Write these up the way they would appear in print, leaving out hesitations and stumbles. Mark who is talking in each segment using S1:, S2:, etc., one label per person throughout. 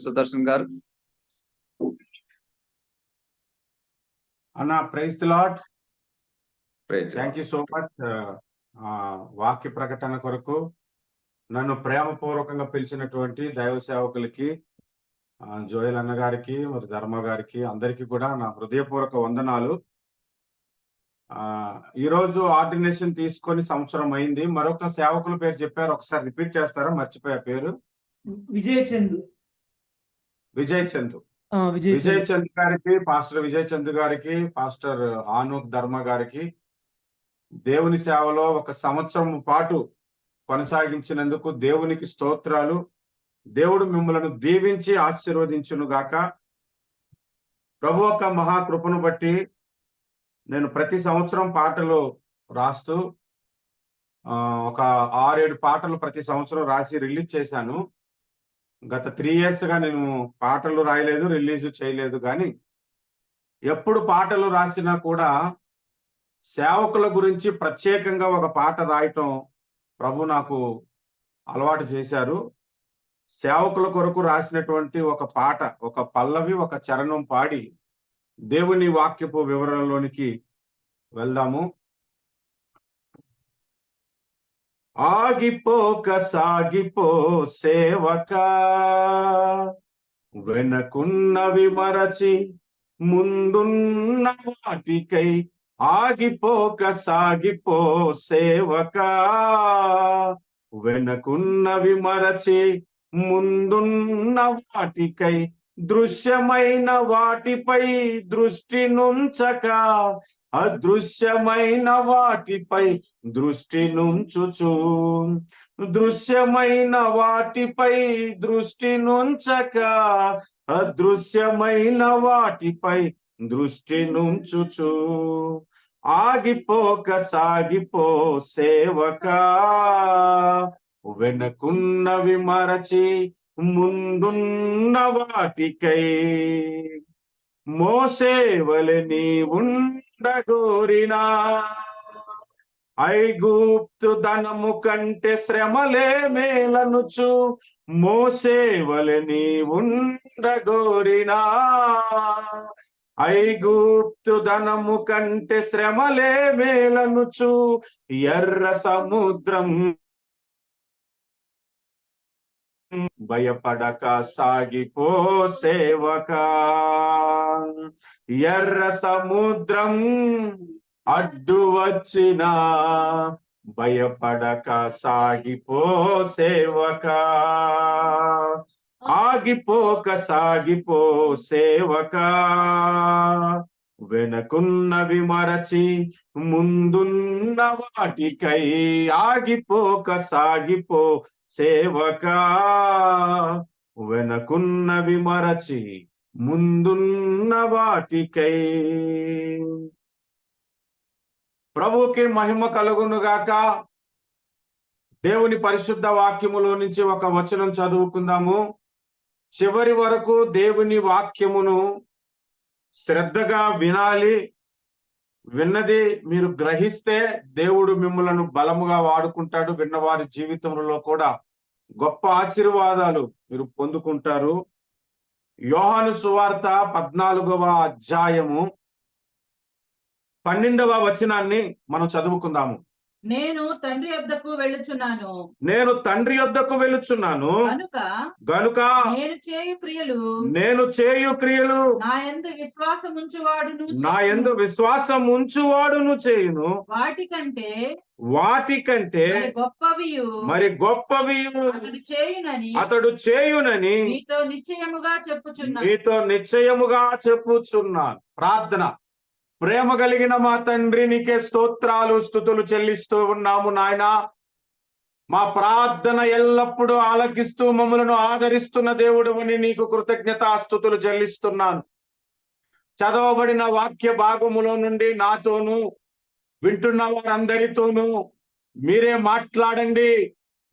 S1: సుదర్శన్ గారు.
S2: అన్న praise the lord.
S1: Praise
S2: thank you so much. వాక్య ప్రకటన కొరకు నన్ను ప్రేమపూర్వకంగా పిలిచినటువంటి దైవ సేవకులకి, జోయల్ అన్న గారికి, మరి ధర్మ గారికి, అందరికీ కూడా నా హృదయపూర్వక వందనాలు. ఈరోజు ఆర్డినేషన్ తీసుకొని సంవత్సరం అయింది. మరొక సేవకుల పేరు చెప్పారు, ఒకసారి రిపీట్ చేస్తారా? మర్చిపోయా పేరు.
S3: విజయ్ చంద్
S2: గారికి, పాస్టర్ విజయ్ చంద్ గారికి, పాస్టర్ ఆనూక్ ధర్మ గారికి దేవుని సేవలో ఒక సంవత్సరం పాటు కొనసాగించినందుకు దేవునికి స్తోత్రాలు. దేవుడు మిమ్మలను దీవించి ఆశీర్వదించును గాక. ప్రభు యొక్క మహాకృపను బట్టి నేను ప్రతి సంవత్సరం పాటలు రాస్తూ ఒక 6-7 పాటలు ప్రతి సంవత్సరం రాసి రిలీజ్ చేశాను. గత 3 years గా నేను పాటలు రాయలేదు, రిలీజ్ చేయలేదు. కానీ ఎప్పుడు పాటలు రాసినా కూడా సేవకుల గురించి ప్రత్యేకంగా ఒక పాట రాయటం ప్రభు నాకు అలవాటు చేశారు. సేవకుల కొరకు రాసినటువంటి ఒక పాట, ఒక పల్లవి, ఒక చరణం పాడి దేవుని వాక్యపు వివరణలోనికి వెళ్దాము. ఆగిపోక సాగిపో సేవకా, వెనకున్నవి మరచి ముందున్న వాటికై. ఆగిపోక సాగిపో సేవకా, వెనకున్నవి మరచి ముందున్న వాటికై. దృశ్యమైన వాటిపై దృష్టి నుంచక, అదృశ్యమైన వాటిపై దృష్టి నుంచుచు. దృశ్యమైన వాటిపై దృష్టి నుంచక, అదృశ్యమైన వాటిపై దృష్టి నుంచుచు. ఆగిపోక సాగిపో సేవకా, వెనకున్నవి మరచి ముందున్న వాటికై. మోసేవలె నీ ఉండగోరినా, ఐగుప్తు ధనము కంటే శ్రమలే మేలనుచు. మోసేవలె నీ ఉండగోరినా, ఐగుప్తు ధనము కంటే శ్రమలే మేలనుచు. ఎర్ర సముద్రం భయపడక సాగిపో సేవకా, ఎర్ర సముద్రం అడ్డు వచ్చినా భయపడక సాగిపో సేవకా. ఆగిపోక సాగిపో సేవకా, వెనకున్నవి మరచి ముందున్న వాటికై. ఆగిపోక సాగిపో సేవకా, వెనకున్నవి మరచి ముందున్న వాటికై. ప్రభువుకి మహిమ కలుగునుగాక. దేవుని పరిశుద్ధ వాక్యములో నుంచి ఒక వచనం చదువుకుందాము. చివరి వరకు దేవుని వాక్యమును శ్రద్ధగా వినాలి. విన్నది మీరు గ్రహిస్తే దేవుడు మిమ్మలను బలముగా వాడుకుంటాడు. విన్నవారి జీవితంలో కూడా గొప్ప ఆశీర్వాదాలు మీరు పొందుకుంటారు. యోహాను సువార్త 14వ అధ్యాయము 12వ వచనాన్ని మనం చదువుకుందాము.
S3: నేను తండ్రి యొద్దకు వెళ్ళుచున్నాను,
S2: నేను తండ్రి యొద్దకు వెళ్ళుచున్నాను గనుక
S3: నేను
S2: చేయు క్రియలు
S3: నా యందు
S2: విశ్వాసం ఉంచువాడును చేయును. వాటికంటే మరి గొప్పవి అతడు చేయునని
S3: మీతో
S2: నిశ్చయముగా చెప్పుచున్నాను. ప్రార్థన. ప్రేమ కలిగిన మా తండ్రి, నీకే స్తోత్రాలు స్తుతులు చెల్లిస్తూ ఉన్నాము నాయనా. మా ప్రార్థన ఎల్లప్పుడూ ఆలకిస్తూ మమ్మలను ఆదరిస్తున్న దేవుడవని నీకు కృతజ్ఞతాస్తుతులు చెల్లిస్తున్నాను. చదవబడిన వాక్య భాగములో నుండి నాతోనూ వింటున్న వారందరితోనూ మీరే మాట్లాడండి.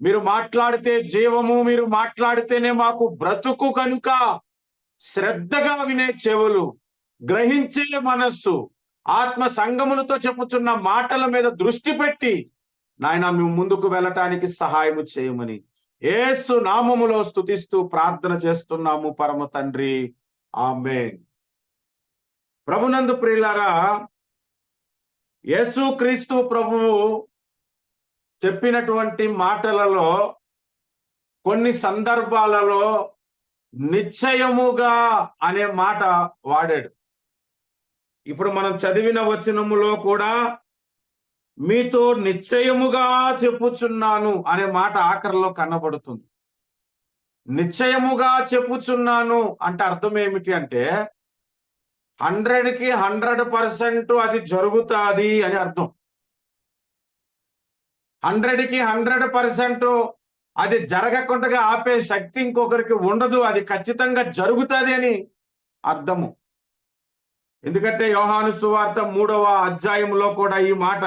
S2: మీరు మాట్లాడితే జీవము, మీరు మాట్లాడితేనే మాకు బ్రతుకు. కనుక శ్రద్ధగా వినే చెవులు, గ్రహించే మనస్సు, ఆత్మ సంగములతో చెప్పుచున్న మాటల మీద దృష్టి పెట్టి నాయన మేము ముందుకు వెళ్ళటానికి సహాయము చేయమని యేసు నామములో స్తుతిస్తూ ప్రార్థన చేస్తున్నాము పరమ తండ్రి, ఆమేన్. ప్రభునందు ప్రియులారా, యేసు క్రీస్తు ప్రభువు చెప్పినటువంటి మాటలలో కొన్ని సందర్భాలలో నిశ్చయముగా అనే మాట వాడాడు. ఇప్పుడు మనం చదివిన వచనములో కూడా మీతో నిశ్చయముగా చెప్పుచున్నాను అనే మాట ఆఖరిలో కనబడుతుంది. నిశ్చయముగా చెప్పుచున్నాను అంటే అర్థం ఏమిటి అంటే 100కి 100% అది జరుగుతాది అని అర్థం. 100కి 100% అది జరగకుండా ఆపే శక్తి ఇంకొకరికి ఉండదు, అది ఖచ్చితంగా జరుగుతుంది అని అర్థము. ఎందుకంటే యోహాను సువార్త 3వ అధ్యాయంలో కూడా ఈ మాట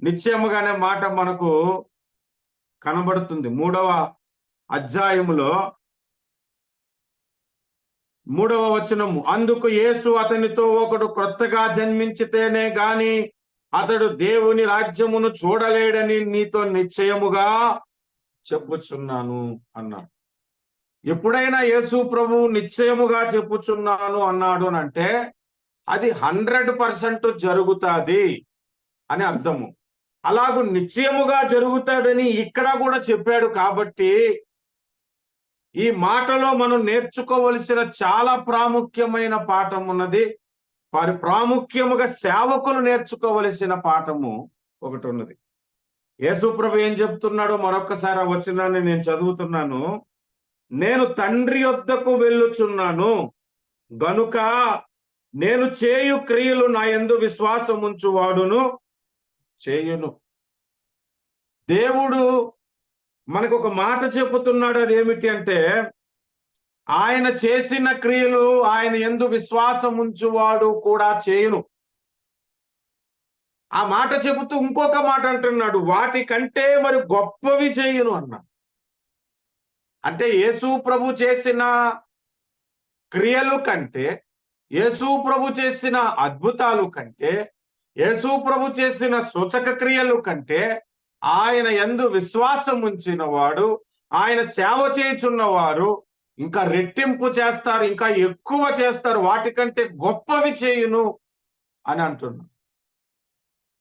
S2: నిశ్చయముగానే మాట మనకు కనబడుతుంది. 3వ అధ్యాయములో 3వ వచనము, అందుకు యేసు అతనితో ఒకడు క్రొత్తగా జన్మించితేనే గాని అతడు దేవుని రాజ్యమును చూడలేడని నీతో నిశ్చయముగా చెప్పుచున్నాను అన్నాడు. ఎప్పుడైనా యేసు ప్రభు నిశ్చయముగా చెప్పుచున్నాను అన్నాడు అని అంటే అది 100% జరుగుతాది అని అర్థము. అలాగూ నిశ్చయముగా జరుగుతాదని ఇక్కడ కూడా చెప్పాడు. కాబట్టి ఈ మాటలో మనం నేర్చుకోవలసిన చాలా ప్రాముఖ్యమైన పాఠం ఉన్నది. ప్రాముఖ్యముగా సేవకులు నేర్చుకోవలసిన పాఠము ఒకటి ఉన్నది. యేసు ప్రభు ఏం చెప్తున్నాడో మరొకసారి ఆ వచనాన్ని నేను చదువుతున్నాను. నేను తండ్రి యొద్దకు వెళ్ళుచున్నాను గనుక నేను చేయు క్రియలు నా యందు విశ్వాసం ఉంచువాడును చేయును. దేవుడు మనకు ఒక మాట చెబుతున్నాడు. అది ఏమిటి అంటే ఆయన చేసిన క్రియలు ఆయన యందు విశ్వాసం ఉంచువాడు కూడా చేయును. ఆ మాట చెబుతూ ఇంకొక మాట అంటున్నాడు, వాటికంటే మరి గొప్పవి చేయును అన్నాడు. అంటే యేసు ప్రభు చేసిన క్రియలు కంటే, యేసు ప్రభు చేసిన అద్భుతాలు కంటే, యేసు ప్రభు చేసిన సూచక క్రియలు కంటే ఆయన యందు విశ్వాసం ఉంచిన వాడు, ఆయన సేవ చేయుచున్నవారు ఇంకా రెట్టింపు చేస్తారు, ఇంకా ఎక్కువ చేస్తారు, వాటికంటే గొప్పవి చేయును అని అంటున్నాడు.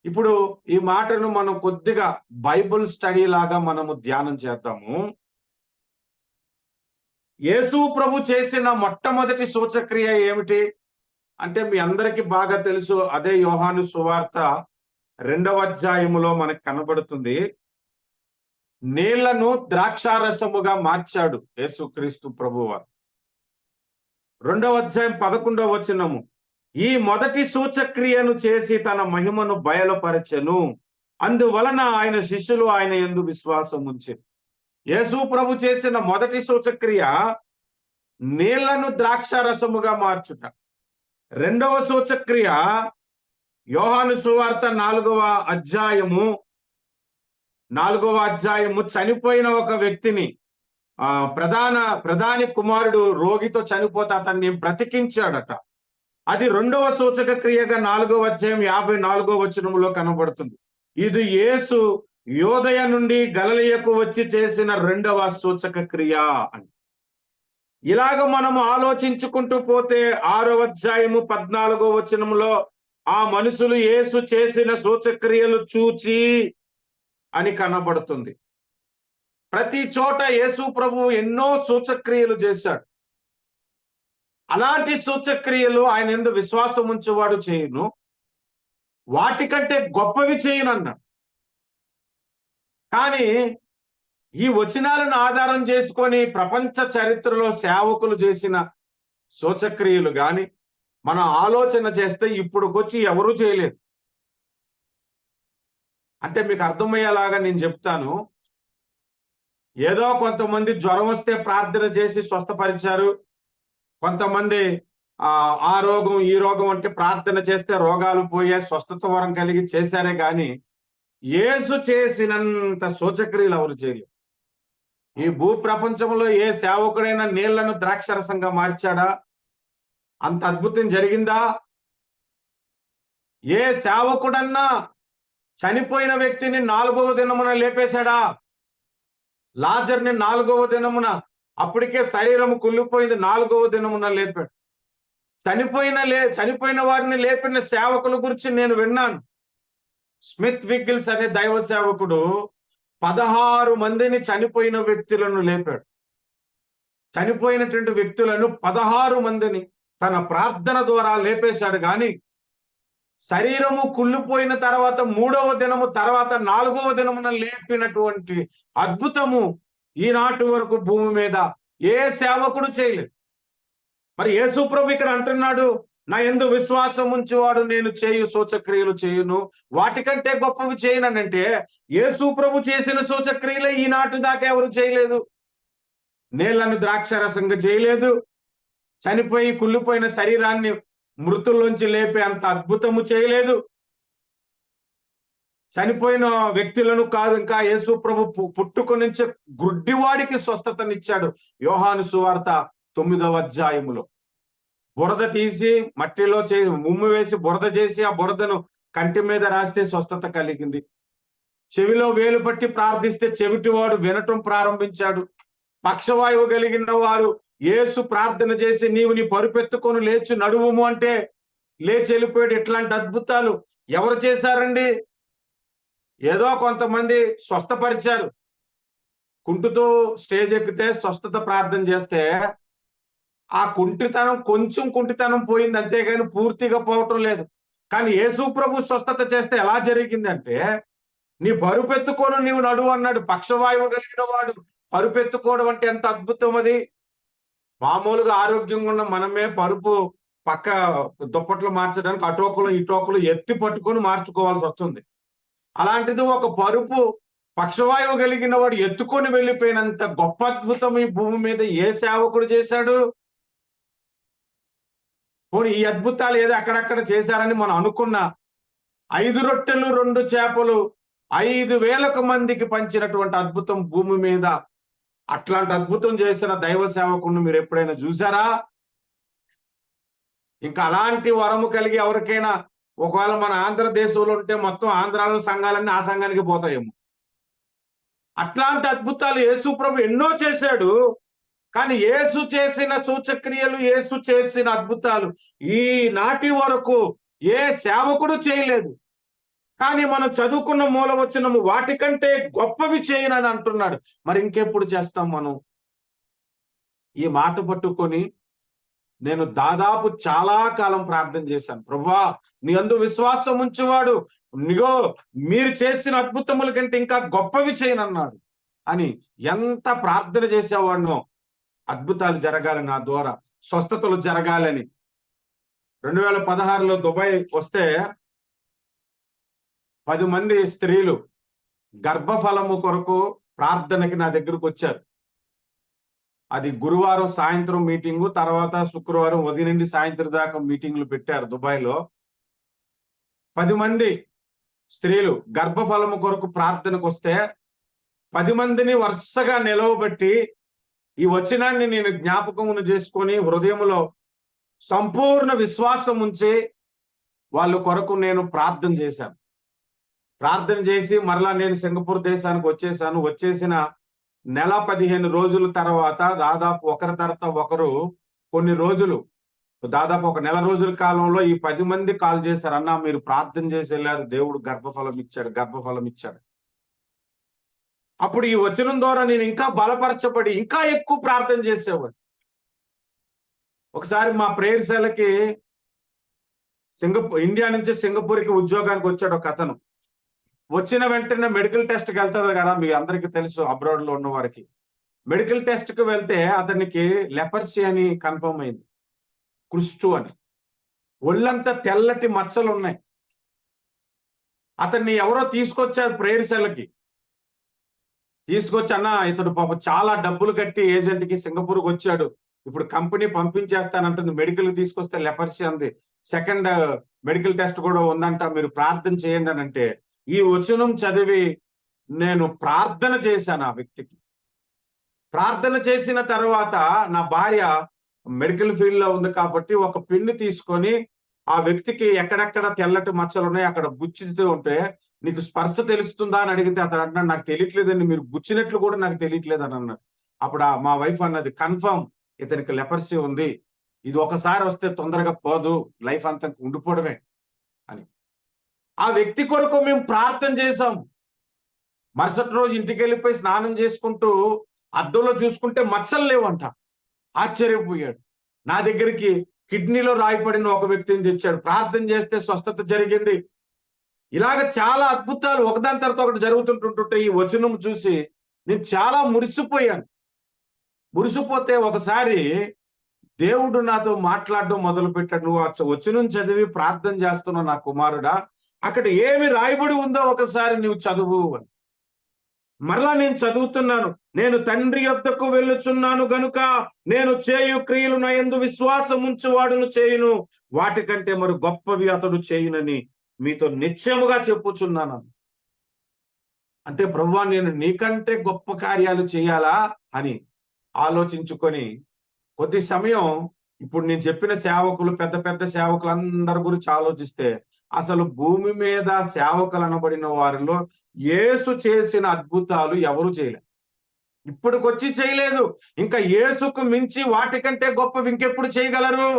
S2: ఇప్పుడు ఈ మాటను మనం కొద్దిగా బైబుల్ స్టడీ లాగా మనము ధ్యానం చేద్దాము. యేసు ప్రభు చేసిన మొట్టమొదటి సూచక్రియ ఏమిటి అంటే మీ అందరికీ బాగా తెలుసు. అదే యోహాను సువార్త 2వ అధ్యాయములో మనకు కనబడుతుంది. నీళ్లను ద్రాక్షారసముగా మార్చాడు యేసుక్రీస్తు ప్రభువారు. 2వ అధ్యాయం 11వ వచనము, ఈ మొదటి సూచక్రియను చేసి తన మహిమను బయలుపరచెను, అందువలన ఆయన శిష్యులు ఆయన యందు విశ్వాసం ఉంచెను. యేసు ప్రభు చేసిన మొదటి సూచక్రియ నీళ్లను ద్రాక్షారసముగా మార్చుట. 2వ సూచక్రియ యోహాను సువార్త 4వ అధ్యాయము చనిపోయిన ఒక వ్యక్తిని ప్రధాని కుమారుడు రోగితో చనిపోతే అతన్ని బ్రతికించాడట. అది 2వ సూచక క్రియగా 4వ అధ్యాయం 54వ వచనములో కనబడుతుంది. ఇది యేసు యోదయ నుండి గలిలయకు వచ్చి చేసిన 2వ సూచక క్రియ అని. ఇలాగ మనము ఆలోచించుకుంటూ పోతే 6వ అధ్యాయము 14వ వచనములో ఆ మనుషులు యేసు చేసిన సూచక్రియలు చూచి అని కనబడుతుంది. ప్రతి చోట యేసు ప్రభు ఎన్నో సూచక్రియలు చేశాడు. అలాంటి సూచక్రియలు ఆయన యందు విశ్వాసం ఉంచేవాడు చేయును, వాటికంటే గొప్పవి చేయును అన్నాడు. కానీ ఈ వచనాలను ఆధారం చేసుకొని ప్రపంచ చరిత్రలో సేవకులు చేసిన సూచక్రియలు గాని మనం ఆలోచన చేస్తే ఇప్పుడుకొచ్చి ఎవరూ చేయలేదు. అంటే మీకు అర్థమయ్యేలాగా నేను చెప్తాను. ఏదో కొంతమంది జ్వరం వస్తే ప్రార్థన చేసి స్వస్థపరిచారు, కొంతమంది ఆ రోగం ఈ రోగం అంటే ప్రార్థన చేస్తే రోగాలు పోయే స్వస్థత వరం కలిగి చేశారే గాని యేసు చేసినంత సూచక్రియలు ఎవరు చేయలేదు. ఈ భూ ప్రపంచంలో ఏ సేవకుడైనా నీళ్లను ద్రాక్షరసంగా మార్చాడా? అంత అద్భుతం జరిగిందా? ఏ సేవకుడన్నా చనిపోయిన వ్యక్తిని 4వ దినమున లేపేశాడా? లాజర్ని 4వ దినమున, అప్పటికే శరీరము కుళ్ళిపోయింది, 4వ దినమున లేపాడు. చనిపోయిన వారిని లేపిన సేవకుల గురించి నేను విన్నాను. స్మిత్ విగ్గిల్స్ అనే దైవ సేవకుడు 16 మందిని చనిపోయిన వ్యక్తులను లేపాడు. చనిపోయినటువంటి వ్యక్తులను 16 మందిని తన ప్రార్థన ద్వారా లేపేశాడు. కానీ శరీరము కుళ్ళిపోయిన తర్వాత 3వ దినము తర్వాత 4వ దినమున లేపినటువంటి అద్భుతము ఈనాటి వరకు భూమి మీద ఏ సేవకుడు చేయలేదు. మరి యేసు ప్రభు ఇక్కడ అంటున్నాడు, నా యందు విశ్వాసం ఉంచువాడు నేను చేయు సూచక్రియలు చేయును, వాటికంటే గొప్పవి చేయనంటే యేసు ప్రభు చేసిన సూచక్రియలే ఈనాటి దాకా ఎవరు చేయలేదు. నీళ్లను ద్రాక్షరసంగా చేయలేదు. చనిపోయి కుళ్ళిపోయిన శరీరాన్ని మృతుల్లోంచి లేపే అంత అద్భుతము చేయలేదు. చనిపోయిన వ్యక్తులను కాదు, ఇంకా యేసు ప్రభు పుట్టుక నుంచి గుడ్డివాడికి స్వస్థతనిచ్చాడు. యోహాను సువార్త 9వ అధ్యాయములో బురద తీసి మట్టిలో ఉమ్ము వేసి బురద చేసి ఆ బురదను కంటి మీద రాస్తే స్వస్థత కలిగింది. చెవిలో వేలు పట్టి ప్రార్థిస్తే చెవిటివాడు వినటం ప్రారంభించాడు. పక్షవాయువు కలిగిన వారు యేసు ప్రార్థన చేసి నీవు నీ పరుపెత్తుకొని లేచి నడువుము అంటే లేచి వెళ్ళిపోయాడు. ఇట్లాంటి అద్భుతాలు ఎవరు చేశారండి? ఏదో కొంతమంది స్వస్థపరిచారు. కుంటుతో స్టేజ్ ఎక్కితే స్వస్థత ప్రార్థన చేస్తే ఆ కొంచెం కుంటితనం పోయింది, అంతేగాని పూర్తిగా పోవటం లేదు. కానీ యేసు ప్రభు స్వస్థత చేస్తే ఎలా జరిగిందంటే, నీ పరుపెత్తుకోను నీవు నడువు అన్నాడు. పక్షవాయువు కలిగిన వాడు పరుపెత్తుకోవడం అంటే ఎంత అద్భుతం అది. మామూలుగా ఆరోగ్యంగా ఉన్న మనమే పరుపు పక్క దుప్పట్లు మార్చడానికి అటోకులు ఇటోకులు ఎత్తి పట్టుకొని మార్చుకోవాల్సి వస్తుంది. అలాంటిది ఒక పరుపు పక్షవాయువు కలిగిన వాడు ఎత్తుకొని వెళ్ళిపోయినంత గొప్ప అద్భుతం ఈ భూమి మీద ఏ సేవకుడు చేశాడు? పోనీ ఈ అద్భుతాలు ఏదో అక్కడక్కడ చేశారని మనం అనుకున్నా, 5 రొట్టెలు 2 చేపలు 5,000 మందికి పంచినటువంటి అద్భుతం భూమి మీద, అట్లాంటి అద్భుతం చేసిన దైవ సేవకుడిని మీరు ఎప్పుడైనా చూసారా? ఇంకా అలాంటి వరము కలిగి ఎవరికైనా ఒకవేళ మన ఆంధ్రదేశంలో ఉంటే మొత్తం ఆంధ్రాలో సంఘాలన్నీ ఆ సంఘానికి పోతాయేమో. అట్లాంటి అద్భుతాలు యేసు ప్రభు ఎన్నో చేశాడు. కానీ యేసు చేసిన సూచక్రియలు, యేసు చేసిన అద్భుతాలు ఈ నాటి వరకు ఏ సేవకుడు చేయలేదు. కానీ మనం చదువుకున్న మూలవచనము వాటికంటే గొప్పవి చేయనని అంటున్నాడు. మరి ఇంకెప్పుడు చేస్తాం మనం? ఈ మాట పట్టుకొని నేను దాదాపు చాలా కాలం ప్రార్థన చేశాను. ప్రభువా, నీ యందు విశ్వాసం ఉంచువాడు నిగో మీరు చేసిన అద్భుతముల కంటే ఇంకా గొప్పవి చేయనన్నాడు అని ఎంత ప్రార్థన చేసేవాడినో. అద్భుతాలు జరగాలి నా ద్వారా, స్వస్థతలు జరగాలని. 2016లో దుబాయ్ వస్తే 10 మంది స్త్రీలు గర్భఫలము కొరకు ప్రార్థనకి నా దగ్గరకు వచ్చారు. అది గురువారం సాయంత్రం మీటింగు, తర్వాత శుక్రవారం ఉదయం నుండి సాయంత్రం దాకా మీటింగ్లు పెట్టారు దుబాయ్లో. 10 మంది స్త్రీలు గర్భఫలము కొరకు ప్రార్థనకు వస్తే 10 మందిని వరుసగా నిలవబెట్టి ఈ వచనాన్ని నేను జ్ఞాపకమును చేసుకొని హృదయంలో సంపూర్ణ విశ్వాసం ఉంచి వాళ్ళ కొరకు నేను ప్రార్థన చేశాను. ప్రార్థన చేసి మరలా నేను సింగపూర్ దేశానికి వచ్చేసాను. వచ్చేసిన నెల 15 రోజుల తర్వాత దాదాపు ఒకరి తర్వాత ఒకరు కొన్ని రోజులు, దాదాపు ఒక నెల రోజుల కాలంలో ఈ 10 మంది కాల్ చేశారు, అన్నా మీరు ప్రార్థన చేసి వెళ్ళారు, దేవుడు గర్భఫలం ఇచ్చాడు. అప్పుడు ఈ వచనం ద్వారా నేను ఇంకా బలపరచబడి ఇంకా ఎక్కువ ప్రార్థన చేసేవాడు. ఒకసారి మా ప్రేయర్శాలకి ఇండియా నుంచి సింగపూర్కి ఉద్యోగానికి వచ్చాడు ఒక అతను. వచ్చిన వెంటనే మెడికల్ టెస్ట్కి వెళ్తుంది కదా, మీ అందరికీ తెలుసు, అబ్రాడ్ లో ఉన్న వారికి. మెడికల్ టెస్ట్ కి వెళ్తే అతనికి లెపర్సీ అని కన్ఫర్మ్ అయింది, కుష్టు అని. ఒళ్ళంతా తెల్లటి మచ్చలు ఉన్నాయి. అతన్ని ఎవరో తీసుకొచ్చారు ప్రేయర్శాలకి. తీసుకొచ్చి, అన్న ఇతడు పాప చాలా డబ్బులు కట్టి ఏజెంట్ కి సింగపూర్కి వచ్చాడు, ఇప్పుడు కంపెనీ పంపించేస్తానంటుంది, మెడికల్ తీసుకొస్తే లెపర్సీ అంది, సెకండ్ మెడికల్ టెస్ట్ కూడా ఉందంట, మీరు ప్రార్థన చేయండి అని అంటే, ఈ వచనం చదివి నేను ప్రార్థన చేశాను ఆ వ్యక్తికి. ప్రార్థన చేసిన తర్వాత నా భార్య మెడికల్ ఫీల్డ్ లో ఉంది కాబట్టి ఒక పిన్ని తీసుకొని ఆ వ్యక్తికి ఎక్కడెక్కడ తెల్లటి మచ్చలు ఉన్నాయి అక్కడ గుచ్చితూ ఉంటే నీకు స్పర్శ తెలుస్తుందా అని అడిగితే అతను అంటున్నాడు, నాకు తెలియట్లేదండి, మీరు గుచ్చినట్లు కూడా నాకు తెలియట్లేదు అని అన్నాడు. అప్పుడు మా వైఫ్ అన్నది, కన్ఫర్మ్ ఇతనికి లెపర్సీ ఉంది, ఇది ఒకసారి వస్తే తొందరగా పోదు, లైఫ్ అంతా ఉండిపోవడమే అని. ఆ వ్యక్తి కొరకు మేము ప్రార్థన చేశాం. మరుసటి రోజు ఇంటికి వెళ్ళిపోయి స్నానం చేసుకుంటూ అద్దంలో చూసుకుంటే మచ్చలు లేవంట. ఆశ్చర్యపోయాడు. నా దగ్గరికి కిడ్నీలో రాయిపడిన ఒక వ్యక్తిని తెచ్చాడు, ప్రార్థన చేస్తే స్వస్థత జరిగింది. ఇలాగ చాలా అద్భుతాలు ఒకదాని తర్వాత ఒకటి జరుగుతుంటుంటే ఈ వచనం చూసి నేను చాలా మురిసిపోయాను. మురిసిపోతే ఒకసారి దేవుడు నాతో మాట్లాడడం మొదలు పెట్టాడు. నువ్వు ఆ వచనం చదివి ప్రార్థన చేస్తున్నావు నా కుమారుడా, అక్కడ ఏమి రాయబడి ఉందో ఒకసారి నువ్వు చదువు అని. మరలా నేను చదువుతున్నాను. నేను తండ్రి యొద్దకు వెళ్ళుచున్నాను గనుక నేను చేయు క్రియలు నా యందు విశ్వాసం ఉంచువాడును చేయును, వాటికంటే మరి గొప్పవి అతడు చేయునని మీతో నిశ్చయముగా చెప్పుచున్నాను. అంటే ప్రభువా, నేను నీకంటే గొప్ప కార్యాలు చేయాలా అని ఆలోచించుకొని కొద్ది సమయం ఇప్పుడు నేను చెప్పిన సేవకులు, పెద్ద పెద్ద సేవకులు అందరి గురించి ఆలోచిస్తే అసలు భూమి మీద సేవకులు అనబడిన వారిలో యేసు చేసిన అద్భుతాలు ఎవరు చేయలేదు. ఇప్పటికొచ్చి చేయలేదు. ఇంకా యేసుకు మించి వాటికంటే గొప్పవి ఇంకెప్పుడు చేయగలరు?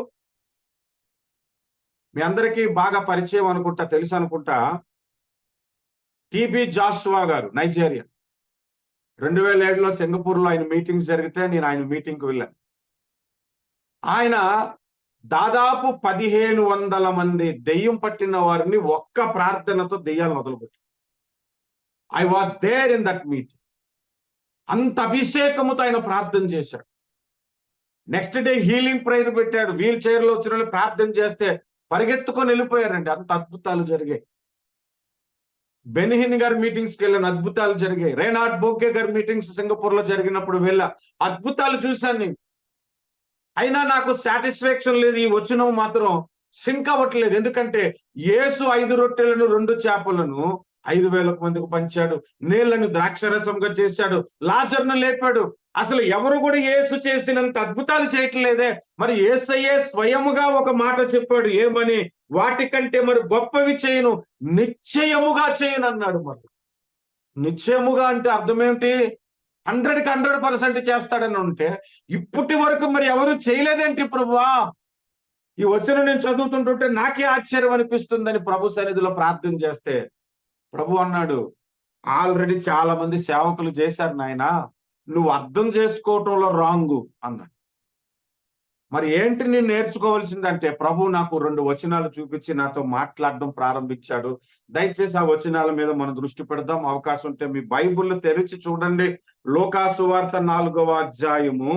S2: మీ అందరికీ బాగా పరిచయం అనుకుంటా, తెలుసు అనుకుంటా, టీబీ జాషువా గారు, నైజీరియా. 2007లో సింగపూర్ లో ఆయన మీటింగ్స్ జరిగితే నేను ఆయన మీటింగ్కి వెళ్ళాను. ఆయన దాదాపు 1500 మంది దెయ్యం పట్టిన వారిని ఒక్క ప్రార్థనతో దెయ్యాలు మొదలుపెట్టారు. I was there in that meeting. అంత అభిషేకముతో ఆయన ప్రార్థన చేశాడు. నెక్స్ట్ డే హీలింగ్ ప్రేయర్ పెట్టాడు. వీల్ చైర్ లో వచ్చిన వాళ్ళు ప్రార్థన చేస్తే పరిగెత్తుకొని వెళ్ళిపోయారండి. అంత అద్భుతాలు జరిగాయి. బెనిహిన్ గారి మీటింగ్స్కి వెళ్ళిన అద్భుతాలు జరిగాయి. రేనాడ్ బోకే గారి మీటింగ్స్ సింగపూర్ లో జరిగినప్పుడు అద్భుతాలు చూశాను నేను. అయినా నాకు సాటిస్ఫాక్షన్ లేదు. ఈ వచనం మాత్రం సింక్ అవ్వట్లేదు. ఎందుకంటే యేసు 5 రొట్టెలను 2 చేపలను 5,000 మందికి పంచాడు. నీళ్లను ద్రాక్షరసంగా చేశాడు. లాజర్ను లేపాడు. అసలు ఎవరు కూడా యేసు చేసినంత అద్భుతాలు చేయట్లేదే. మరి యేసయ్యే స్వయముగా ఒక మాట చెప్పాడు, ఏమని? వాటికంటే మరి గొప్పవి చేయను, నిశ్చయముగా చేయను అన్నాడు. మరి నిశ్చయముగా అంటే అర్థం ఏమిటి? 100కి 100% చేస్తాడని ఉంటే ఇప్పటి వరకు మరి ఎవరు చేయలేదేంటి ప్రభువా? ఈ వచనం నేను చదువుతుంటుంటే నాకే ఆశ్చర్యం అనిపిస్తుందని ప్రభు సన్నిధిలో ప్రార్థన చేస్తే ప్రభు అన్నాడు, ఆల్రెడీ చాలా మంది సేవకులు చేశారు నాయనా, నువ్వు అర్థం చేసుకోవటంలో రాంగు అన్నాడు. మరి ఏంటి నేను నేర్చుకోవాల్సిందంటే, ప్రభు నాకు 2 వచనాలు చూపించి నాతో మాట్లాడడం ప్రారంభించాడు. దయచేసి ఆ వచనాల మీద మనం దృష్టి పెడదాం. అవకాశం ఉంటే మీ బైబిల్ తెరిచి చూడండి. లూకాసు వార్త 4వ అధ్యాయము.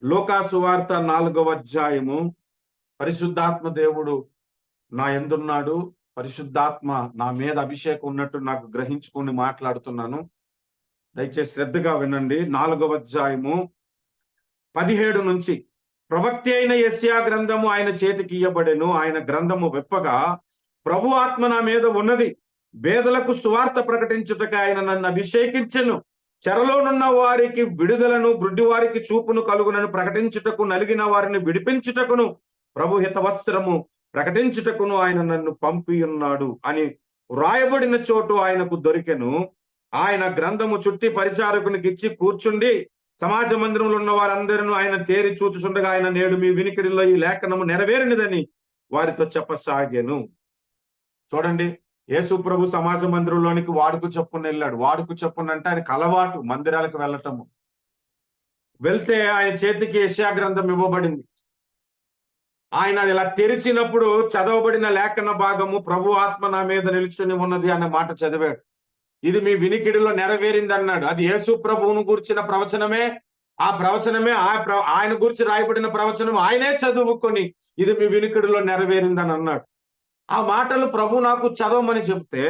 S2: లూకాసు వార్త 4వ అధ్యాయము. పరిశుద్ధాత్మ దేవుడు నా యందున్నాడు, పరిశుద్ధాత్మ నా మీద అభిషేకం ఉన్నట్టు నాకు గ్రహించుకొని మాట్లాడుతున్నాను. దయచేసి శ్రద్ధగా వినండి. 4వ అధ్యాయము 17 నుంచి. ప్రవక్త అయిన యెషయా గ్రంథము ఆయన చేతికి ఇయ్యబడెను. ఆయన గ్రంథము విప్పగా, ప్రభు ఆత్మ నా మీద ఉన్నది, బేదలకు సువార్త ప్రకటించుటకు ఆయన నన్ను అభిషేకించెను. చెరలోనున్న వారికి విడుదలను, గుడ్డి వారికి చూపును కలుగునను ప్రకటించుటకు, నలిగిన వారిని విడిపించుటకును, ప్రభు హితవస్త్రము ప్రకటించుటకును ఆయన నన్ను పంపి ఉన్నాడు అని వ్రాయబడిన చోటు ఆయనకు దొరికెను. ఆయన గ్రంథము చుట్టి పరిచారకునికి ఇచ్చి కూర్చుండి సమాజ మందిరంలో ఉన్న వారందరూ ఆయన తేరి చూచుచుండగా, ఆయన నేడు మీ వినికిడిలో ఈ లేఖనము నెరవేరినదని వారితో చెప్పసాగాను. చూడండి, యేసు ప్రభు సమాజ మందిరంలోనికి వాడుకు చెప్పున వెళ్ళాడు. వాడుకు చెప్పున అంటే ఆయనకు అలవాటు మందిరాలకు వెళ్ళటము. వెళ్తే ఆయన చేతికి యెషయా గ్రంథం ఇవ్వబడింది. ఆయన అది ఇలా తెరిచినప్పుడు చదవబడిన లేఖన భాగము, ప్రభు ఆత్మ నా మీద నిలుచుని ఉన్నది అన్న మాట చదివాడు. ఇది మీ వినికిడిలో నెరవేరింది అన్నాడు. అది యేసు ప్రభువును గూర్చిన ప్రవచనమే. ఆ ప్రవచనమే ఆయన గురించి రాయబడిన ప్రవచనం ఆయనే చదువుకొని ఇది మీ వినికిడిలో నెరవేరిందని అన్నాడు. ఆ మాటలు ప్రభు నాకు చదవమని చెప్తే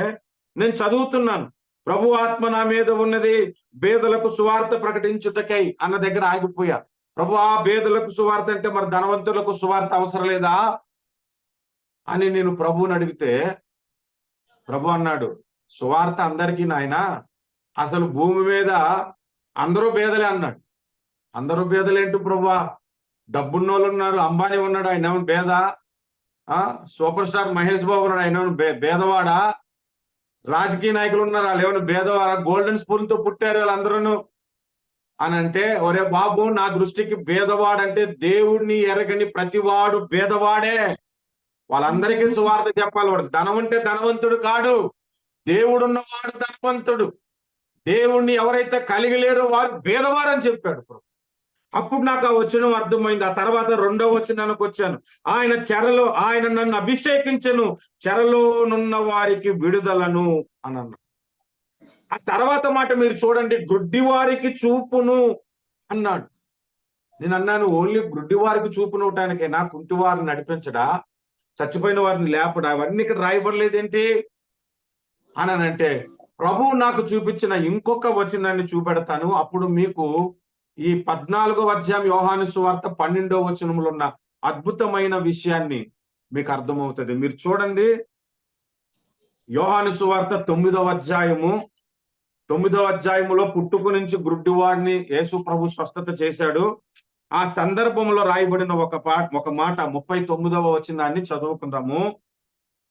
S2: నేను చదువుతున్నాను. ప్రభు ఆత్మ నా మీద ఉన్నది, బేదలకు సువార్త ప్రకటించుటకై అన్న దగ్గర ఆగిపోయా. ప్రభు, ఆ బేదలకు సువార్త అంటే మరి ధనవంతులకు సువార్త అవసరం లేదా అని నేను ప్రభువుని అడిగితే ప్రభు అన్నాడు, సువార్త అందరికీ నాయనా, అసలు భూమి మీద అందరూ బేదలే అన్నాడు. అందరూ బేదలేంటూ ప్రభువా? డబ్బున్నోళ్ళు ఉన్నారు, అంబానీ ఉన్నాడు, ఆయన ఏమన్నా బేద? సూపర్ స్టార్ మహేష్ బాబు ఉన్నాడు, ఆయన భేదవాడా? రాజకీయ నాయకులు ఉన్నారు, వాళ్ళు ఏమైనా భేదవాడా? గోల్డెన్ స్పూన్ తో పుట్టారు వాళ్ళందరూ అని అంటే, ఒరే బాబు, నా దృష్టికి భేదవాడంటే దేవుడిని ఎరగని ప్రతివాడు భేదవాడే. వాళ్ళందరికీ సువార్త చెప్పాలి. వాడు ధనం ఉంటే ధనవంతుడు కాడు, దేవుడున్నవాడు ధనవంతుడు. దేవుణ్ణి ఎవరైతే కలిగి లేరో వారు భేదవారు అని చెప్పాడు. అప్పుడు నాకు ఆ వచనం అర్థమైంది. ఆ తర్వాత 2వ వచనానికి వచ్చాను. ఆయన నన్ను అభిషేకించెను, చెరలోనున్న వారికి విడుదలను అని అన్నాడు. ఆ తర్వాత మాట మీరు చూడండి, గుడ్డి వారికి చూపును అన్నాడు. నేను అన్నాను, ఓన్లీ గుడ్డి వారికి చూపును అవటానికైనా? కుంటి వారిని నడిపించడా? చచ్చిపోయిన వారిని లేపడా? అవన్నీ ఇక్కడ రాయబడలేదేంటి అని అంటే, ప్రభువు నాకు చూపించిన ఇంకొక వచనాన్ని చూపెడతాను. అప్పుడు మీకు ఈ 14వ అధ్యాయం యోహాను సువార్త 12వ వచనంలో ఉన్న అద్భుతమైన విషయాన్ని మీకు అర్థమవుతుంది. మీరు చూడండి, యోహాను సువార్త 9వ అధ్యాయములో పుట్టుక నుంచి గుడ్డివాడిని యేసు ప్రభు స్వస్థత చేశాడు. ఆ సందర్భంలో రాయబడిన ఒక మాట 39వ వచనాన్ని చదువుకుందాము.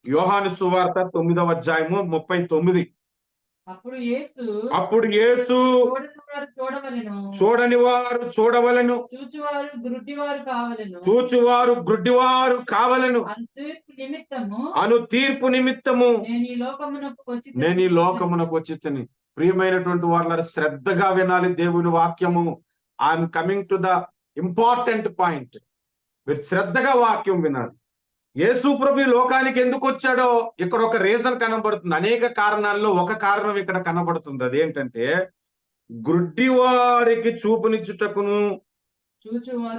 S2: యోహాను సువార్త 9వ అధ్యాయము 39. అప్పుడు యేసు చూడని వారు చూడవలెను, చూచువారు గ్రుడ్డివారు కావలెను అను తీర్పు నిమిత్తము నేను ఈ లోకమునకు వచ్చి. ప్రియమైనటువంటి వాళ్ళ శ్రద్ధగా వినాలి దేవుని వాక్యము. I'm coming to the important point. మీరు శ్రద్ధగా వాక్యం వినాలి. యేసు ప్రభు లోకానికి ఎందుకు వచ్చాడో ఇక్కడ ఒక రీజన్ కనబడుతుంది. అనేక కారణాల్లో ఒక కారణం ఇక్కడ కనబడుతుంది. అదేంటంటే, గుడ్డివారికి చూపునిచ్చుటకును,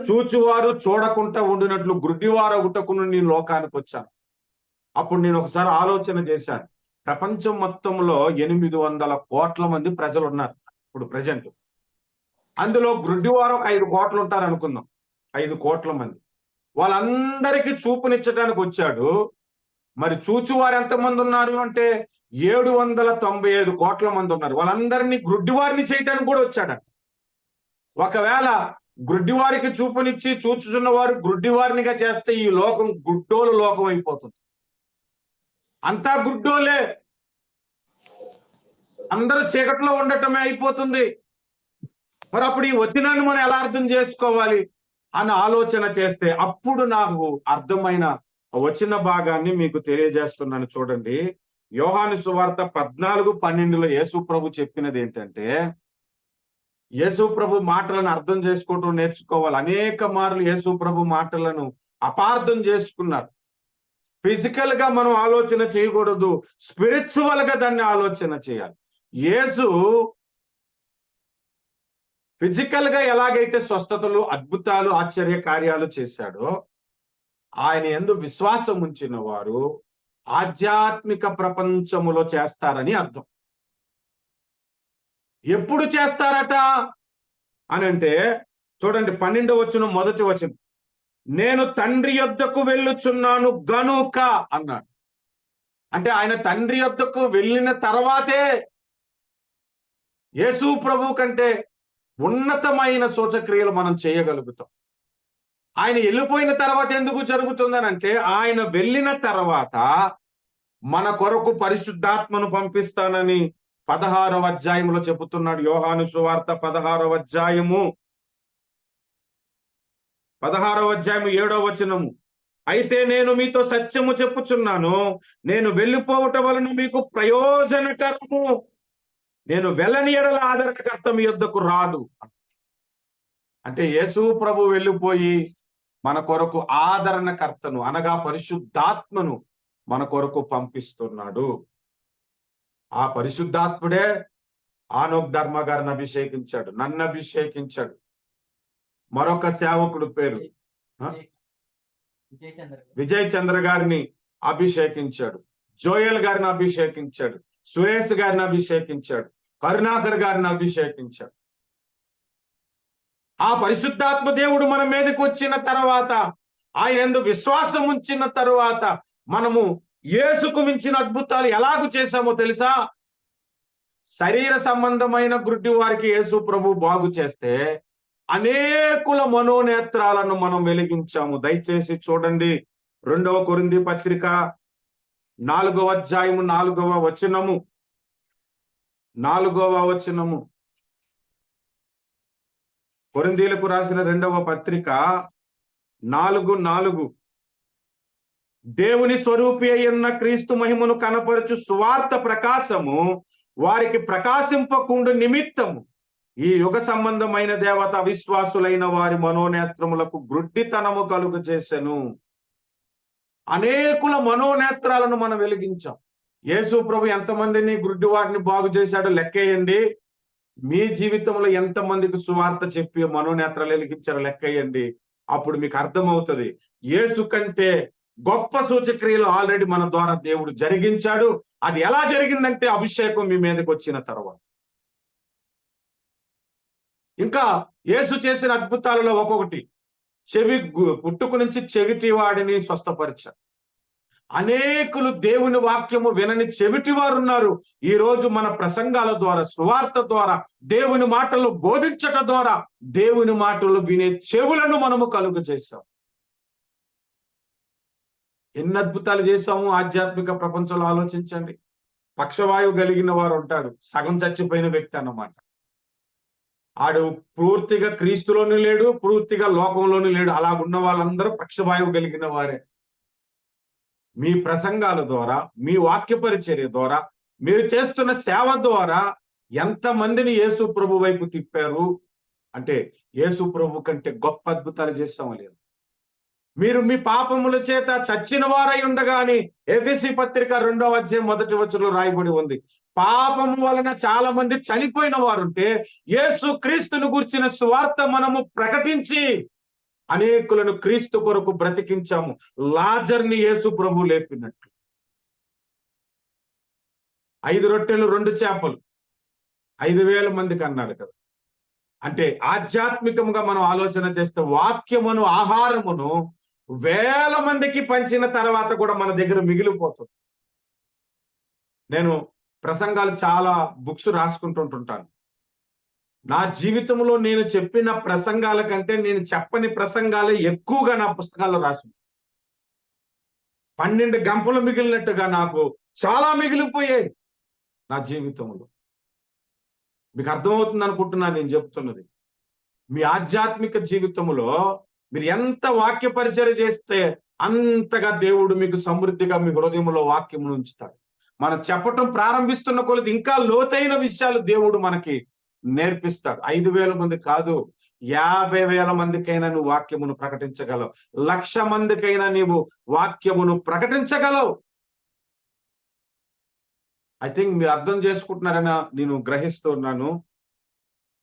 S2: చూచువారు చూడకుండా ఉండినట్లు గుడ్డివారు ఒకటకును నేను లోకానికి వచ్చాను. అప్పుడు నేను ఒకసారి ఆలోచన చేశాను. ప్రపంచం మొత్తంలో 800 కోట్ల మంది ప్రజలు ఉన్నారు ఇప్పుడు ప్రజెంట్. అందులో గుడ్డివారు ఒక 5 కోట్లు ఉంటారు అనుకుందాం. 5 కోట్ల మంది. వాళ్ళందరికీ చూపునిచ్చడానికి వచ్చాడు. మరి చూచువారు ఎంతమంది ఉన్నారు అంటే 795 కోట్ల మంది ఉన్నారు. వాళ్ళందరినీ గుడ్డివారిని చేయడానికి కూడా వచ్చాడంట. ఒకవేళ గుడ్డివారికి చూపునిచ్చి చూచుచున్న వారు గుడ్డివారినిగా చేస్తే ఈ లోకం గుడ్డోలు లోకం అయిపోతుంది. అంతా గుడ్డోలే, అందరూ చీకట్లో ఉండటమే అయిపోతుంది. మరి అప్పుడు ఈ వచనాన్ని మనం ఎలా అర్థం చేసుకోవాలి అని ఆలోచన చేస్తే అప్పుడు నాకు అర్థమైన వచ్చిన భాగాన్ని మీకు తెలియజేస్తున్నాను. చూడండి, యోహాను సువార్త 14:12లో యేసు ప్రభు చెప్పినది ఏంటంటే, యేసు ప్రభు మాటలను అర్థం చేసుకోవటం నేర్చుకోవాలి. అనేక మార్లు యేసు ప్రభు మాటలను అపార్థం చేసుకున్నారు. ఫిజికల్ గా మనం ఆలోచన చేయకూడదు, స్పిరిచువల్ గా దాన్ని ఆలోచన చేయాలి. యేసు ఫిజికల్ గా ఎలాగైతే స్వస్థతలు, అద్భుతాలు, ఆశ్చర్య కార్యాలు చేశాడో, ఆయన యందు విశ్వాసం ఉంచిన వారు ఆధ్యాత్మిక ప్రపంచములో చేస్తారని అర్థం. ఎప్పుడు చేస్తారట అని అంటే, చూడండి 12వ వచనం మొదటి వచనం, నేను తండ్రి యొద్దకు వెళ్ళుచున్నాను గనుక అన్నాడు. అంటే ఆయన తండ్రి యొద్దకు వెళ్ళిన తర్వాతే యేసు ప్రభు కంటే ఉన్నతమైన సూచక్రియలు మనం చేయగలుగుతాం. ఆయన వెళ్ళిపోయిన తర్వాత ఎందుకు జరుగుతుందనంటే, ఆయన వెళ్ళిన తర్వాత మన కొరకు పరిశుద్ధాత్మను పంపిస్తానని 16వ అధ్యాయంలో చెబుతున్నాడు. యోహాను సువార్త 16వ అధ్యాయము 7వ వచనము, అయితే నేను మీతో సత్యము చెప్పుచున్నాను, నేను వెళ్ళిపోవటం వలన మీకు ప్రయోజనకరము, నేను వెళ్ళని ఎడల ఆదరణకర్త మీ యొద్దకు రాడు. అంటే యేసు ప్రభు వెళ్ళిపోయి మన కొరకు ఆదరణకర్తను అనగా పరిశుద్ధాత్మను మన కొరకు పంపిస్తున్నాడు. ఆ పరిశుద్ధాత్ముడే ఆనోక్ ధర్మ గారిని అభిషేకించాడు, నన్ను అభిషేకించాడు. మరొక సేవకుడు పేరు విజయ్ చంద్ర గారిని అభిషేకించాడు, జోయల్ గారిని అభిషేకించాడు, సురేష్ గారిని అభిషేకించాడు, కరుణాకర్ గారిని అభిషేకించాడు. ఆ పరిశుద్ధాత్మ దేవుడు మన మీదకి వచ్చిన తర్వాత, ఆయన యందు విశ్వాసం ఉంచిన తరువాత మనము యేసుకు మించిన అద్భుతాలు ఎలాగూ చేశామో తెలుసా? శరీర సంబంధమైన గుడ్డి వారికి యేసు ప్రభు బాగు చేస్తే అనేకుల మనోనేత్రాలను మనం వెలిగించాము. దయచేసి చూడండి, 2వ కొరింథీ పత్రిక 4వ అధ్యాయము 4వ వచనము. 4వ వచనము. కొరింథీలకు రాసిన 2వ పత్రిక 4:4. దేవుని స్వరూపి అయిన క్రీస్తు మహిమను కనపరచు సువార్త ప్రకాశము వారికి ప్రకాశింపకుండు నిమిత్తము ఈ యుగ సంబంధమైన దేవత అవిశ్వాసులైన వారి మనోనేత్రములకు గ్రుడ్డితనము కలుగు చేసెను. అనేకుల మనోనేత్రాలను మనం వెలిగించాం. యేసు ప్రభు ఎంతమందిని గుడ్డి వారిని బాగు చేశాడో లెక్కేయండి. మీ జీవితంలో ఎంతమందికి సువార్త చెప్పి మనోనేత్రాలు వెలిగించారో లెక్కేయండి. అప్పుడు మీకు అర్థమవుతుంది యేసు కంటే గొప్ప సూచక్రియలు ఆల్రెడీ మన ద్వారా దేవుడు జరిగించాడు. అది ఎలా జరిగిందంటే అభిషేకం మీ మీదకి వచ్చిన తర్వాత. ఇంకా యేసు చేసిన అద్భుతాలలో ఒక్కొక్కటి. పుట్టుకు నుంచి చెవిటి వాడిని స్వస్థపరిచారు. అనేకులు దేవుని వాక్యము వినని చెవిటి వారు ఉన్నారు. ఈ రోజు మన ప్రసంగాల ద్వారా, సువార్త ద్వారా, దేవుని మాటలు బోధించటం ద్వారా దేవుని మాటలు వినే చెవులను మనము కలుగ చేశాం. ఎన్ని అద్భుతాలు చేశాము ఆధ్యాత్మిక ప్రపంచంలో ఆలోచించండి. పక్షవాయువు కలిగిన వారు ఉంటాడు, సగం చచ్చిపోయిన వ్యక్తి అన్నమాట. ఆడు పూర్తిగా క్రీస్తులోనూ లేడు, పూర్తిగా లోకంలోనూ లేడు. అలా ఉన్న వాళ్ళందరూ పక్షవాయువు కలిగిన వారే. మీ ప్రసంగాల ద్వారా, మీ వాక్య పరిచర్య ద్వారా, మీరు చేస్తున్న సేవ ద్వారా ఎంతమందిని యేసు ప్రభు వైపు తిప్పారు అంటే యేసు ప్రభు కంటే గొప్ప అద్భుతాలు చేస్తామో లేదు. మీరు మీ పాపముల చేత చచ్చిన వారై ఉండగాని ఎఫెసీ పత్రిక 2వ అధ్యాయం 1వ వచనంలో రాయబడి ఉంది. పాపము వలన చాలా మంది చనిపోయిన వారుంటే యేసు క్రీస్తును గూర్చిన సువార్త మనము ప్రకటించి అనేకులను క్రీస్తు కొరకు బ్రతికించాము. లాజర్ని యేసు ప్రభు లేపినట్టు. 5 రొట్టెలు 2 చేపలు 5,000 మందికి అన్నాడు కదా. అంటే ఆధ్యాత్మికంగా మనం ఆలోచన చేస్తే వాక్యమును, ఆహారమును 1000 మందికి పంచిన తర్వాత కూడా మన దగ్గర మిగిలిపోతుంది. నేను ప్రసంగాలు చాలా బుక్స్ రాసుకుంటుంటాను. నా జీవితంలో నేను చెప్పిన ప్రసంగాల కంటే నేను చెప్పని ప్రసంగాలే ఎక్కువగా నా పుస్తకాల్లో రాసి 12 గంపలు మిగిలినట్టుగా నాకు చాలా మిగిలిపోయాయి నా జీవితంలో. మీకు అర్థమవుతుంది అనుకుంటున్నాను నేను చెప్తున్నది. మీ ఆధ్యాత్మిక జీవితంలో మీరు ఎంత వాక్య పరిచర్య చేస్తే అంతగా దేవుడు మీకు సమృద్ధిగా మీ హృదయంలో వాక్యమును ఉంచుతాడు. మనం చెప్పటం ప్రారంభిస్తున్న కొలది ఇంకా లోతైన విషయాలు దేవుడు మనకి నేర్పిస్తాడు. 5,000 మంది కాదు, 50,000 మందికైనా నువ్వు వాక్యమును ప్రకటించగలవు. 1,00,000 మందికైనా నీవు వాక్యమును ప్రకటించగలవు. ఐ థింక్ మీరు అర్థం చేసుకుంటున్నారని నేను గ్రహిస్తున్నాను.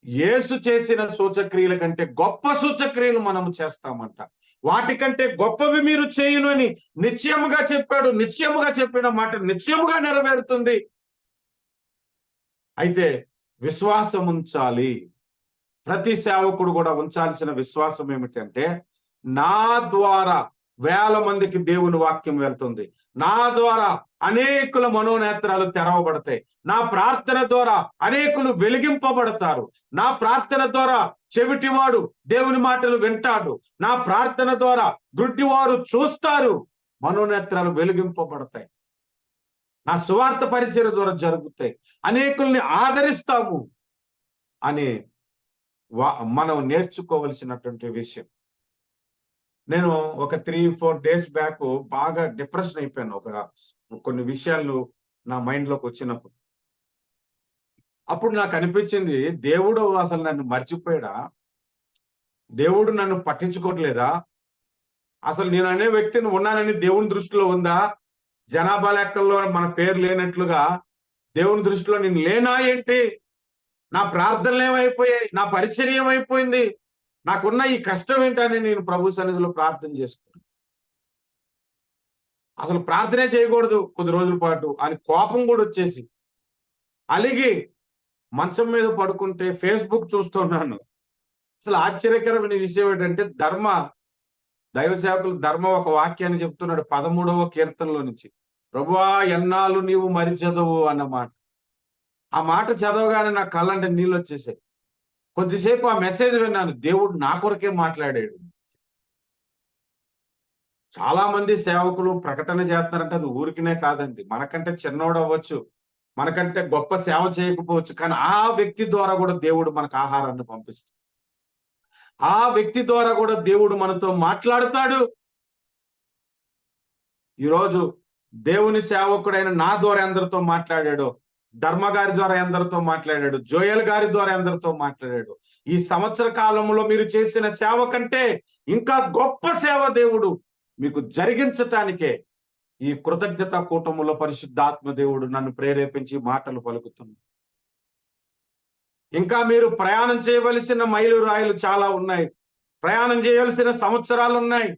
S2: యేసు చేసిన సూచక్రియల కంటే గొప్ప సూచక్రియలు మనము చేస్తామంట. వాటికంటే గొప్పవి మీరు చేయును అని నిశ్చయముగా చెప్పాడు. నిశ్చయముగా చెప్పిన మాట నిశ్చయముగా నెరవేరుతుంది. అయితే విశ్వాసం ఉంచాలి. ప్రతి సేవకుడు కూడా ఉంచాల్సిన విశ్వాసం ఏమిటంటే, నా ద్వారా 1000 మందికి దేవుని వాక్యం వెళ్తుంది. నా ద్వారా అనేకుల మనోనేత్రాలు తెరవబడతాయి. నా ప్రార్థన ద్వారా అనేకులు వెలిగింపబడతారు. నా ప్రార్థన ద్వారా చెవిటివాడు దేవుని మాటలు వింటాడు. నా ప్రార్థన ద్వారా గుడ్డివారు చూస్తారు, మనోనేత్రాలు వెలిగింపబడతాయి. నా సువార్త పరిచర్య ద్వారా జరుగుతాయి, అనేకుల్ని ఆదరిస్తాము అని మనం నేర్చుకోవలసినటువంటి విషయం. నేను ఒక 3-4 డేస్ బ్యాక్ బాగా డిప్రెషన్ అయిపోయాను. కొన్ని విషయాలు నా మైండ్ లోకి వచ్చినప్పుడు అప్పుడు నాకు అనిపించింది, దేవుడు అసలు నన్ను మర్చిపోయాడా? దేవుడు నన్ను పట్టించుకోవట్లేదా? అసలు నేను అనే వ్యక్తిని ఉన్నానని దేవుని దృష్టిలో ఉందా? జనాభా లెక్కల్లో మన పేరు లేనట్లుగా దేవుని దృష్టిలో నేను లేనా ఏంటి? నా ప్రార్థనలు ఏమైపోయాయి? నా పరిచర్య ఏమైపోయింది? నాకున్న ఈ కష్టం ఏంటని నేను ప్రభు సన్నిధిలో ప్రార్థన చేసుకున్నాను. అసలు ప్రార్థనే చేయకూడదు కొద్ది రోజుల పాటు అని కోపం కూడా వచ్చేసి అలిగి మంచం మీద పడుకుంటే ఫేస్బుక్ చూస్తున్నాను. అసలు ఆశ్చర్యకరమైన విషయం ఏంటంటే, దైవ సేవకులు ధర్మ ఒక వాక్యాన్ని చెప్తున్నాడు 13వ కీర్తనలో నుంచి. ప్రభువా ఎన్నాళ్ళు నీవు మరిచెదవు అన్నమాట. ఆ మాట చదవగానే నా కళ్ళంటే నీళ్ళు వచ్చేసాయి. కొద్దిసేపు ఆ మెసేజ్ విన్నాను, దేవుడు నా కొరకే మాట్లాడాడు. చాలా మంది సేవకులు ప్రకటన చేస్తున్నారంటే అది ఊరికినే కాదండి. మనకంటే చిన్నోడు అవ్వచ్చు, మనకంటే గొప్ప సేవ చేయకపోవచ్చు, కానీ ఆ వ్యక్తి ద్వారా కూడా దేవుడు మనకు ఆహారాన్ని పంపిస్తాడు. ఆ వ్యక్తి ద్వారా కూడా దేవుడు మనతో మాట్లాడుతాడు. ఈరోజు దేవుని సేవకుడైన నా ద్వారా ఎందరితో మాట్లాడాడో, ధర్మ గారి ద్వారా ఎందరితో మాట్లాడాడు, జోయల్ గారి ద్వారా ఎందరితో మాట్లాడాడు. ఈ సంవత్సర కాలంలో మీరు చేసిన సేవ కంటే ఇంకా గొప్ప సేవ దేవుడు మీకు జరిగించటానికే ఈ కృతజ్ఞత కూటములో పరిశుద్ధాత్మ దేవుడు నన్ను ప్రేరేపించి మాటలు పలుకుతుంది. ఇంకా మీరు ప్రయాణం చేయవలసిన మైలురాయిలు చాలా ఉన్నాయి. ప్రయాణం చేయాల్సిన సంవత్సరాలు ఉన్నాయి.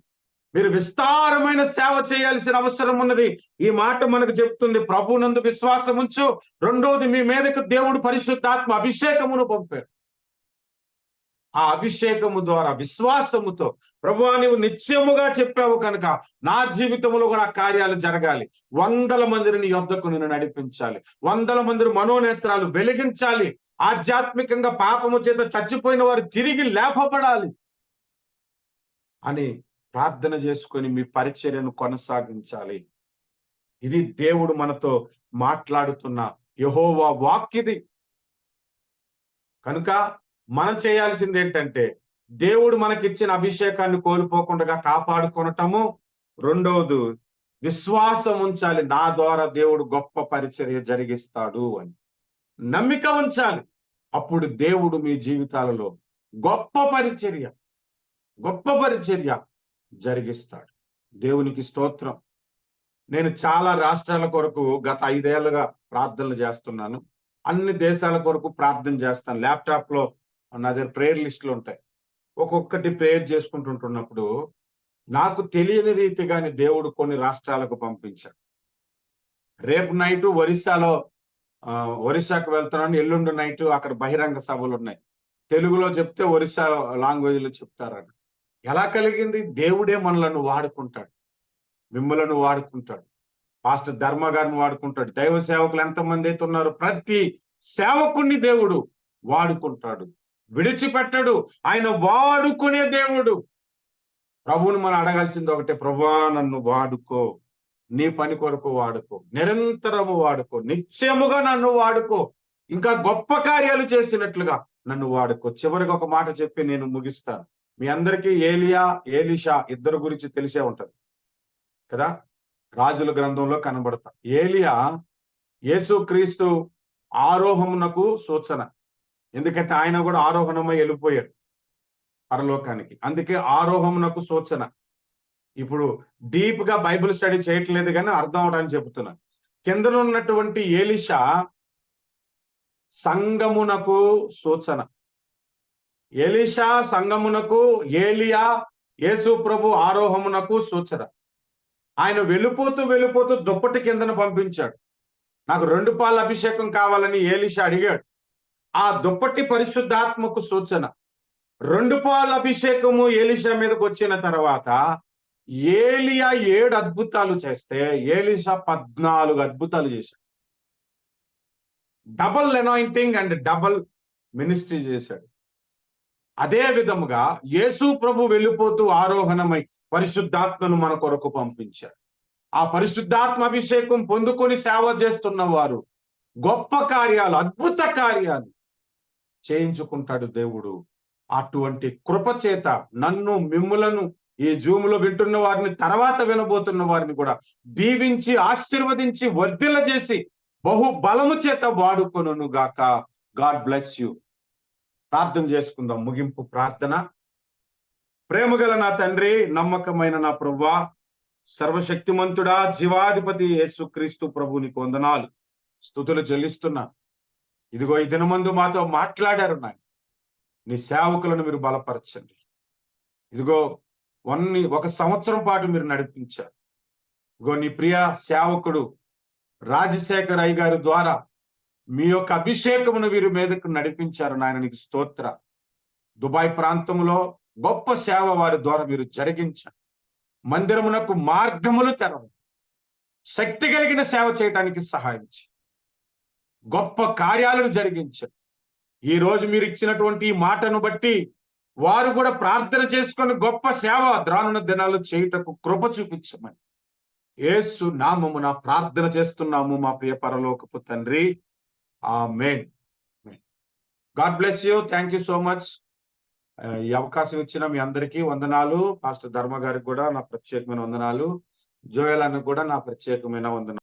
S2: మీరు విస్తారమైన సేవ చేయాల్సిన అవసరం ఉన్నది. ఈ మాట మనకు చెప్తుంది, ప్రభువునందు విశ్వాసం ఉంచు. రెండోది, మీ మీదకు దేవుడు పరిశుద్ధాత్మ అభిషేకమును పంపారు. ఆ అభిషేకము ద్వారా విశ్వాసముతో, ప్రభువా నీవు నిత్యముగా చెప్పావు కనుక నా జీవితంలో కూడా కార్యాలు జరగాలి. 100 మందిని నీ యొద్దకు నేను నడిపించాలి. 100 మంది మనోనేత్రాలు వెలిగించాలి. ఆధ్యాత్మికంగా పాపము చేత చచ్చిపోయిన వారు తిరిగి లేపబడాలి అని ప్రార్థన చేసుకొని మీ పరిచర్యను కొనసాగించాలి. ఇది దేవుడు మనతో మాట్లాడుతున్న యెహోవా వాక్యది. కనుక మనం చేయాల్సింది ఏంటంటే, దేవుడు మనకిచ్చిన అభిషేకాన్ని కోల్పోకుండా కాపాడుకొనటము. రెండవది, విశ్వాసం ఉంచాలి, నా ద్వారా దేవుడు గొప్ప పరిచర్య జరిగిస్తాడు అని నమ్మిక ఉంచాలి. అప్పుడు దేవుడు మీ జీవితాలలో గొప్ప పరిచర్య జరిగిస్తాడు. దేవునికి స్తోత్రం. నేను చాలా రాష్ట్రాల కొరకు గత 5 ఏళ్లుగా ప్రార్థనలు చేస్తున్నాను. అన్ని దేశాల కొరకు ప్రార్థన చేస్తాను. ల్యాప్టాప్ లో నా దగ్గర ప్రేయర్ లిస్టులు ఉంటాయి. ఒక్కొక్కటి ప్రేయర్ చేసుకుంటుంటున్నప్పుడు నాకు తెలియని రీతిగాని దేవుడు కొన్ని రాష్ట్రాలకు పంపించాడు. రేపు నైట్ ఒరిస్సాకు వెళ్తున్నాను. ఎల్లుండి నైట్ అక్కడ బహిరంగ సభలు ఉన్నాయి. తెలుగులో చెప్తే ఒరిస్సా లాంగ్వేజ్ లో చెప్తారని. ఎలా కలిగింది? దేవుడే మనలను వాడుకుంటాడు, మిమ్మలను వాడుకుంటాడు, పాస్టర్ ధర్మ గారిని వాడుకుంటాడు, దైవ సేవకులు ఎంతమంది అయితే ఉన్నారో ప్రతి సేవకుణ్ణి దేవుడు వాడుకుంటాడు, విడిచిపెట్టడు. ఆయన వాడుకునే దేవుడు. ప్రభువుని మనం అడగాల్సింది ఒకటే, ప్రభువా నన్ను వాడుకో, నీ పని కొరకు వాడుకో, నిరంతరము వాడుకో, నిత్యముగా నన్ను వాడుకో, ఇంకా గొప్ప కార్యాలు చేసినట్లుగా నన్ను వాడుకో. చివరికి ఒక మాట చెప్పి నేను ముగిస్తాను. మీ అందరికీ ఏలియా, ఏలీషా ఇద్దరు గురించి తెలిసే ఉంటది కదా, రాజుల గ్రంథంలో కనబడతా. ఏలియా యేసుక్రీస్తు ఆరోహమునకు సూచన. ఎందుకంటే ఆయన కూడా ఆరోహణమై వెళ్ళిపోయాడు పరలోకానికి. అందుకే ఆరోహమునకు సూచన. ఇప్పుడు డీప్ గా బైబిల్ స్టడీ చేయట్లేదు కానీ అర్థం అవడానికి చెబుతున్నాను. కిందనున్నటువంటి ఏలీషా సంగమునకు సూచన. ఎలీషా సంగమునకు, ఏలియా యేసు ప్రభు ఆరోహమునకు సూచన. ఆయన వెళ్ళిపోతూ దుప్పటి కిందను పంపించాడు. నాకు 2 పాల అభిషేకం కావాలని ఏలీషా అడిగాడు. ఆ దుప్పటి పరిశుద్ధాత్మకు సూచన. 2 పాల అభిషేకము ఎలీషా మీదకి వచ్చిన తర్వాత ఏలియా 7 అద్భుతాలు చేస్తే ఎలీషా 14 అద్భుతాలు చేశాడు. Double anointing and double ministry చేశాడు. అదే విధముగా యేసు ప్రభు వెళ్ళిపోతూ ఆరోహణమై పరిశుద్ధాత్మను మన కొరకు పంపించాడు. ఆ పరిశుద్ధాత్మ అభిషేకం పొందుకొని సేవ చేస్తున్న వారు గొప్ప కార్యాలు, అద్భుత కార్యాలు చేయించుకుంటాడు దేవుడు. అటువంటి కృప చేత నన్ను, మిమ్ములను, ఈ జూములో వింటున్న వారిని, తర్వాత వినబోతున్న వారిని కూడా దీవించి, ఆశీర్వదించి, వర్ధిల్ల చేసి బహు బలము చేత వాడుకొనును గాక. God bless you. ప్రార్థన చేసుకుందాం. ముగింపు ప్రార్థన. ప్రేమగల నా తండ్రి, నమ్మకమైన నా ప్రభువా, సర్వశక్తిమంతుడా, జీవాధిపతి యేసుక్రీస్తు ప్రభు నీకు వందనాలు, స్తుతులు చెల్లిస్తున్నా. ఇదిగో ఈ దినమందు మాతో మాట్లాడారు నాయన. నీ సేవకులను మీరు బలపరచండి. ఇదిగో 1 సంవత్సరం పాటు మీరు నడిపించారు. ఇదిగో నీ ప్రియ సేవకుడు రాజశేఖర్ అయ్య గారి ద్వారా మీ యొక్క అభిషేకమును వీరి మీదకు నడిపించారు నాయన. నీకు స్తోత్ర. దుబాయ్ ప్రాంతంలో గొప్ప సేవ వారి ద్వారా మీరు జరిగించారు. మందిరమునకు మార్గములు తెరవండి. శక్తి కలిగిన సేవ చేయడానికి సహాయం చేయండి. గొప్ప కార్యాలను జరిగించారు. ఈ రోజు మీరు ఇచ్చినటువంటి ఈ మాటను బట్టి వారు కూడా ప్రార్థన చేసుకొని గొప్ప సేవ రానున్న దినాలు చేయుటకు కృప చూపించమని యేసు నామమున ప్రార్థన చేస్తున్నాము మా ప్రియ పరలోకపు తండ్రి. Amen. God bless you. Thank you so much. ఈ అవకాశం ఇచ్చిన మీ అందరికీ వందనాలు. పాస్టర్ ధర్మ గారికి కూడా నా ప్రత్యేకమైన వందనాలు. జోయల్ అన్నకు కూడా నా ప్రత్యేకమైన వందనాలు.